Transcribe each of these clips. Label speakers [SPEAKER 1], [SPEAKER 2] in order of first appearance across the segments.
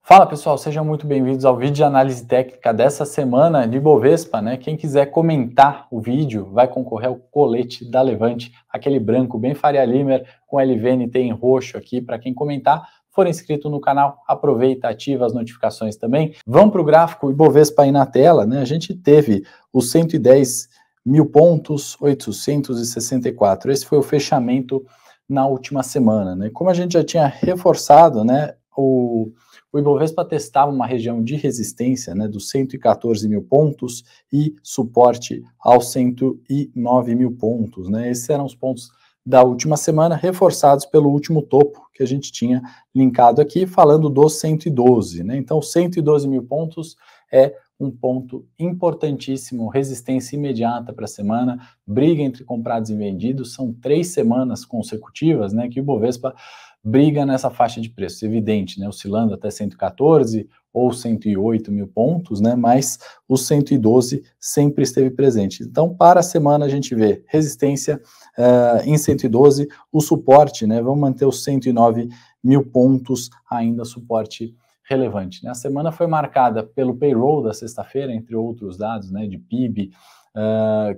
[SPEAKER 1] Fala pessoal, sejam muito bem-vindos ao vídeo de análise técnica dessa semana de Bovespa, né? Quem quiser comentar o vídeo vai concorrer ao colete da Levante, aquele branco bem Faria Limer com LVNT em roxo aqui para quem comentar. For inscrito no canal, aproveita, ativa as notificações também. Vamos para o gráfico Ibovespa aí na tela, né? A gente teve os 110 mil pontos, 864. Esse foi o fechamento na última semana, né? Como a gente já tinha reforçado, né? O Ibovespa testava uma região de resistência, né, dos 114 mil pontos e suporte aos 109 mil pontos, né? Esses eram os pontos da última semana, reforçados pelo último topo que a gente tinha linkado aqui, falando dos 112, né? Então, 112 mil pontos é um ponto importantíssimo, resistência imediata para a semana, briga entre comprados e vendidos, são 3 semanas consecutivas, né, que o Ibovespa briga nessa faixa de preços, evidente, né, oscilando até 114 ou 108 mil pontos, né, mas o 112 sempre esteve presente. Então, para a semana a gente vê resistência em 112, o suporte, né, vamos manter os 109 mil pontos ainda suporte relevante, né? A semana foi marcada pelo payroll da sexta-feira, entre outros dados, né, de PIB,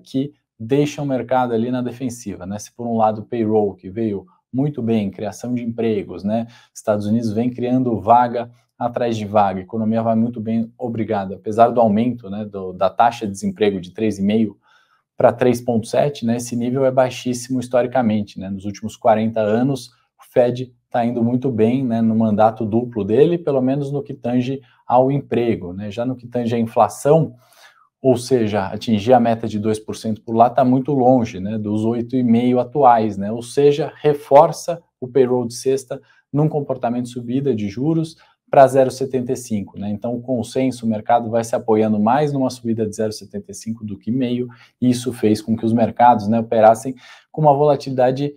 [SPEAKER 1] que deixam o mercado ali na defensiva, né? Se por um lado o payroll que veio muito bem, criação de empregos, né? Estados Unidos vem criando vaga atrás de vaga, a economia vai muito bem, obrigado. Apesar do aumento, né, da taxa de desemprego de 3,5 para 3,7, né? Esse nível é baixíssimo historicamente, né? Nos últimos 40 anos, o Fed está indo muito bem, né, no mandato duplo dele, pelo menos no que tange ao emprego, né? Já no que tange à inflação, ou seja, atingir a meta de 2% por lá está muito longe, né, dos 8,5% atuais, né? Ou seja, reforça o payroll de sexta num comportamento de subida de juros para 0,75, né? Então, o consenso, o mercado vai se apoiando mais numa subida de 0,75 do que meio, e isso fez com que os mercados, né, operassem com uma volatilidade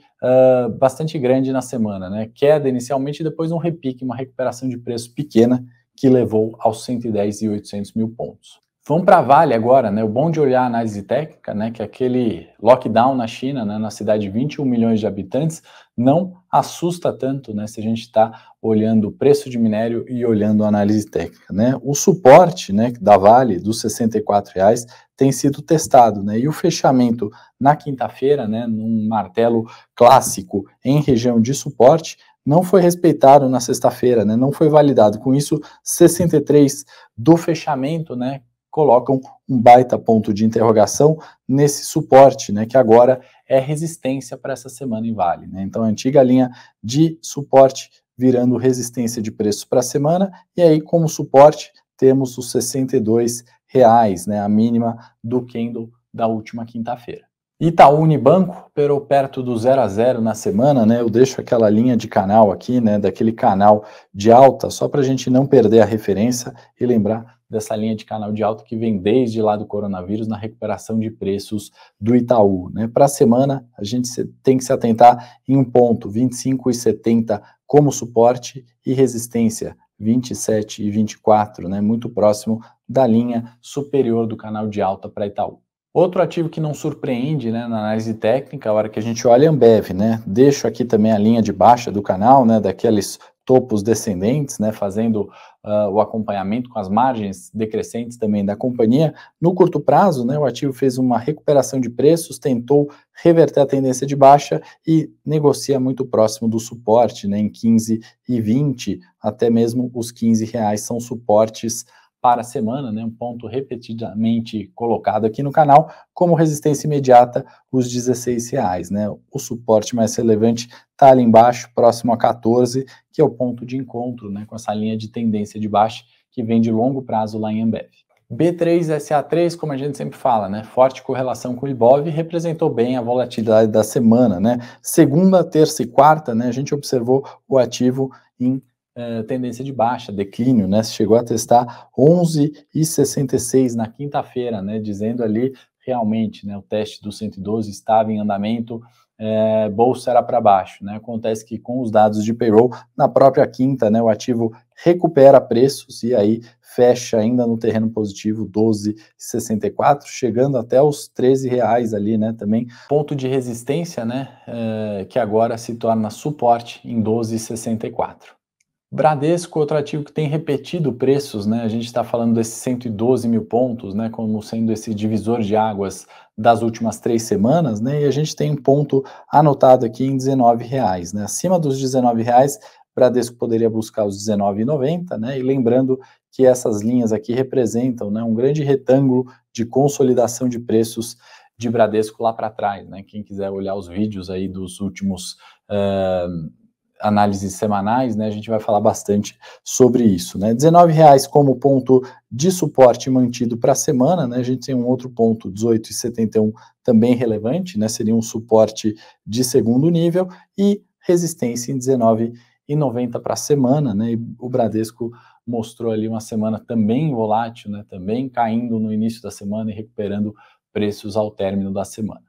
[SPEAKER 1] bastante grande na semana, né? Queda inicialmente e depois um repique, uma recuperação de preço pequena que levou aos 110 e 800 mil pontos. Vamos para a Vale agora, né? O bom de olhar a análise técnica, né, que aquele lockdown na China, né, na cidade de 21 milhões de habitantes, não assusta tanto, né, se a gente está olhando o preço de minério e olhando a análise técnica, né? O suporte, né, da Vale dos R$64 tem sido testado, né? E o fechamento na quinta-feira, né, num martelo clássico em região de suporte, não foi respeitado na sexta-feira, né? Não foi validado. Com isso, 63 do fechamento, né, colocam um baita ponto de interrogação nesse suporte, né, que agora é resistência para essa semana em Vale, né? Então, a antiga linha de suporte virando resistência de preço para a semana, e aí, como suporte, temos os R$62, né, a mínima do candle da última quinta-feira. Itaú Unibanco operou perto do 0 a 0 na semana, né? Eu deixo aquela linha de canal aqui, né? Daquele canal de alta, só para a gente não perder a referência e lembrar dessa linha de canal de alta que vem desde lá do coronavírus na recuperação de preços do Itaú, né? Para a semana, a gente tem que se atentar em um ponto, 25,70 como suporte e resistência, 27 e 24, né? Muito próximo da linha superior do canal de alta para Itaú. Outro ativo que não surpreende, né, na análise técnica, a hora que a gente olha é Ambev, né? Deixo aqui também a linha de baixa do canal, né, daqueles topos descendentes, né, fazendo o acompanhamento com as margens decrescentes também da companhia. No curto prazo, né, o ativo fez uma recuperação de preços, tentou reverter a tendência de baixa e negocia muito próximo do suporte, né, em 15 e 20, até mesmo os R$15 são suportes para a semana, né, um ponto repetidamente colocado aqui no canal, como resistência imediata, os R$16, né, o suporte mais relevante está ali embaixo, próximo a 14, que é o ponto de encontro, né, com essa linha de tendência de baixa, que vem de longo prazo lá em Ambev. B3SA3, como a gente sempre fala, né, forte correlação com o Ibov, representou bem a volatilidade da semana, né, segunda, terça e quarta, né, a gente observou o ativo em tendência de baixa, declínio, né? Chegou a testar 11,66 na quinta-feira, né? Dizendo ali realmente, né? O teste do 112 estava em andamento, bolsa era para baixo, né? Acontece que com os dados de payroll, na própria quinta, né? O ativo recupera preços e aí fecha ainda no terreno positivo, 12,64, chegando até os R$13 ali, né? Também ponto de resistência, né? Que agora se torna suporte em 12,64. Bradesco, outro ativo que tem repetido preços, né? A gente está falando desses 112 mil pontos, né? Como sendo esse divisor de águas das últimas 3 semanas, né? E a gente tem um ponto anotado aqui em R$19, né? Acima dos R$19, Bradesco poderia buscar os R$19,90, né? E lembrando que essas linhas aqui representam, né, um grande retângulo de consolidação de preços de Bradesco lá para trás, né? Quem quiser olhar os vídeos aí dos últimos análises semanais, né, a gente vai falar bastante sobre isso, né? R$19 como ponto de suporte mantido para a semana, né? A gente tem um outro ponto, 18,71, também relevante, né? Seria um suporte de segundo nível e resistência em 19,90 para a semana, né? E o Bradesco mostrou ali uma semana também volátil, né? Também caindo no início da semana e recuperando preços ao término da semana.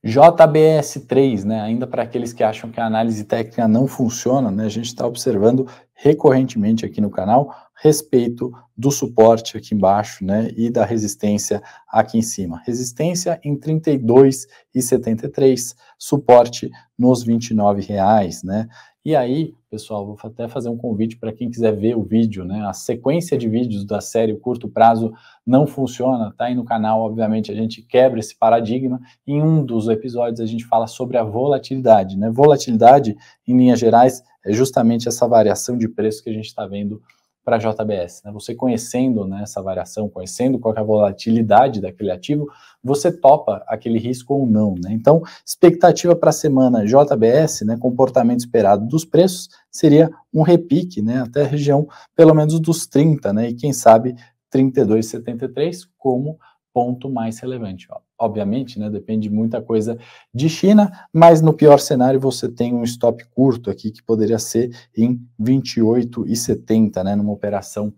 [SPEAKER 1] JBS3, né, ainda para aqueles que acham que a análise técnica não funciona, né, a gente está observando recorrentemente aqui no canal respeito do suporte aqui embaixo, né, e da resistência aqui em cima. Resistência em 32,73, suporte nos R$29, né. E aí, pessoal, vou até fazer um convite para quem quiser ver o vídeo, né, a sequência de vídeos da série O Curto Prazo não funciona, tá aí no canal, obviamente a gente quebra esse paradigma. Em um dos episódios a gente fala sobre a volatilidade, né? Volatilidade, em linhas gerais, é justamente essa variação de preço que a gente está vendo para a JBS, né? Você conhecendo, né, essa variação, conhecendo qual é a volatilidade daquele ativo, você topa aquele risco ou não, né? Então, expectativa para a semana JBS, né, comportamento esperado dos preços, seria um repique, né, até a região pelo menos dos 30, né, e quem sabe 32,73 como ponto mais relevante. Obviamente, né, depende de muita coisa de China, mas no pior cenário você tem um stop curto aqui que poderia ser em 28,70, né, numa operação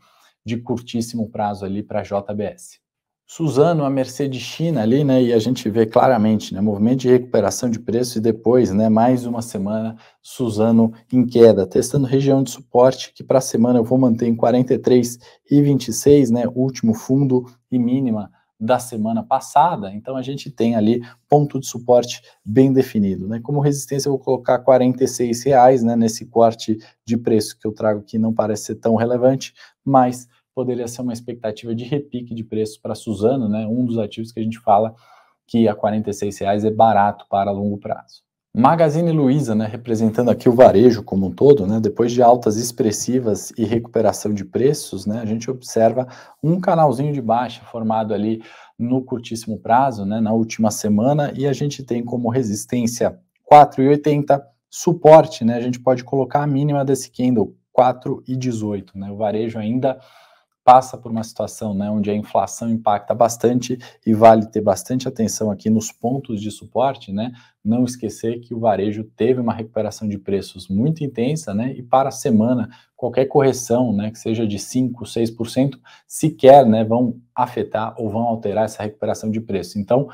[SPEAKER 1] de curtíssimo prazo ali para a JBS. Suzano, a mercê de China ali, né, e a gente vê claramente, né, movimento de recuperação de preço e depois, né, mais uma semana Suzano em queda, testando região de suporte que para a semana eu vou manter em 43,26, né, último fundo e mínima da semana passada, então a gente tem ali ponto de suporte bem definido, né, como resistência eu vou colocar R$46, né, nesse corte de preço que eu trago aqui não parece ser tão relevante, mas poderia ser uma expectativa de repique de preços para Suzano, né, um dos ativos que a gente fala que a R$46 é barato para longo prazo. Magazine Luiza, né, representando aqui o varejo como um todo, né, depois de altas expressivas e recuperação de preços, né, a gente observa um canalzinho de baixa formado ali no curtíssimo prazo, né, na última semana, e a gente tem como resistência 4,80, suporte, né, a gente pode colocar a mínima desse candle, 4,18, né, o varejo ainda passa por uma situação, né, onde a inflação impacta bastante e vale ter bastante atenção aqui nos pontos de suporte, né, não esquecer que o varejo teve uma recuperação de preços muito intensa, né, e para a semana, qualquer correção, né, que seja de 5%, 6%, sequer, né, vão afetar ou vão alterar essa recuperação de preço. Então,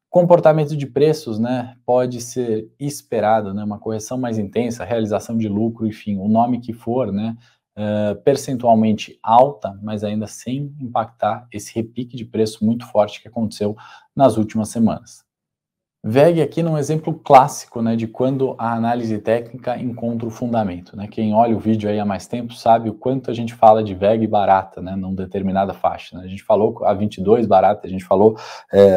[SPEAKER 1] comportamento de preços, né, pode ser esperado, né, uma correção mais intensa, realização de lucro, enfim, o nome que for, né, percentualmente alta, mas ainda sem impactar esse repique de preço muito forte que aconteceu nas últimas semanas. VEG aqui num exemplo clássico, né, de quando a análise técnica encontra o fundamento, né? Quem olha o vídeo aí há mais tempo sabe o quanto a gente fala de VEG barata, né, numa determinada faixa, né? A gente falou a 22 barata, a gente falou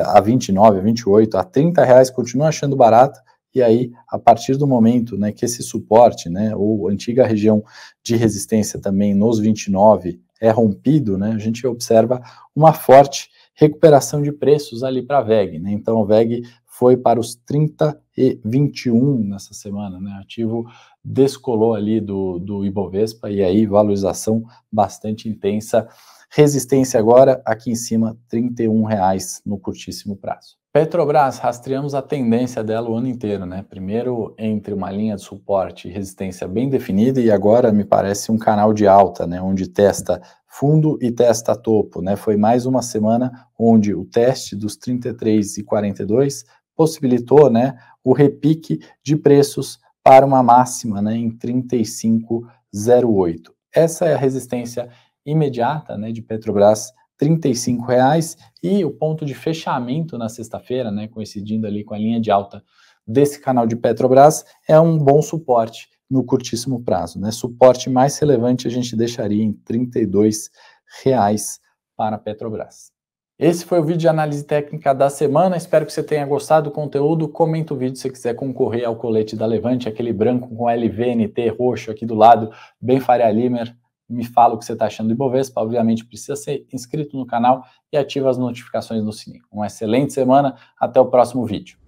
[SPEAKER 1] a 29, a 28, a R$30 continua achando barata, e aí, a partir do momento, né, que esse suporte, né, ou antiga região de resistência também nos 29 é rompido, né, a gente observa uma forte recuperação de preços ali para a VEG, né, então o VEG foi para os 30,21 nessa semana, né, ativo descolou ali do Ibovespa, e aí valorização bastante intensa, resistência agora aqui em cima, R$31 no curtíssimo prazo. Petrobras, rastreamos a tendência dela o ano inteiro, né? Primeiro entre uma linha de suporte e resistência bem definida e agora me parece um canal de alta, né? Onde testa fundo e testa topo, né? Foi mais uma semana onde o teste dos 33,42 possibilitou, né, o repique de preços para uma máxima, né, em 35,08. Essa é a resistência imediata, né, de Petrobras, R$35, e o ponto de fechamento na sexta-feira, né, coincidindo ali com a linha de alta desse canal de Petrobras, é um bom suporte no curtíssimo prazo, né? Suporte mais relevante a gente deixaria em R$ 32 para a Petrobras. Esse foi o vídeo de análise técnica da semana, espero que você tenha gostado do conteúdo, comenta o vídeo se você quiser concorrer ao colete da Levante, aquele branco com LVNT roxo aqui do lado, bem Faria Limer, me fala o que você está achando do Ibovespa, obviamente precisa ser inscrito no canal e ativa as notificações no sininho. Uma excelente semana, até o próximo vídeo.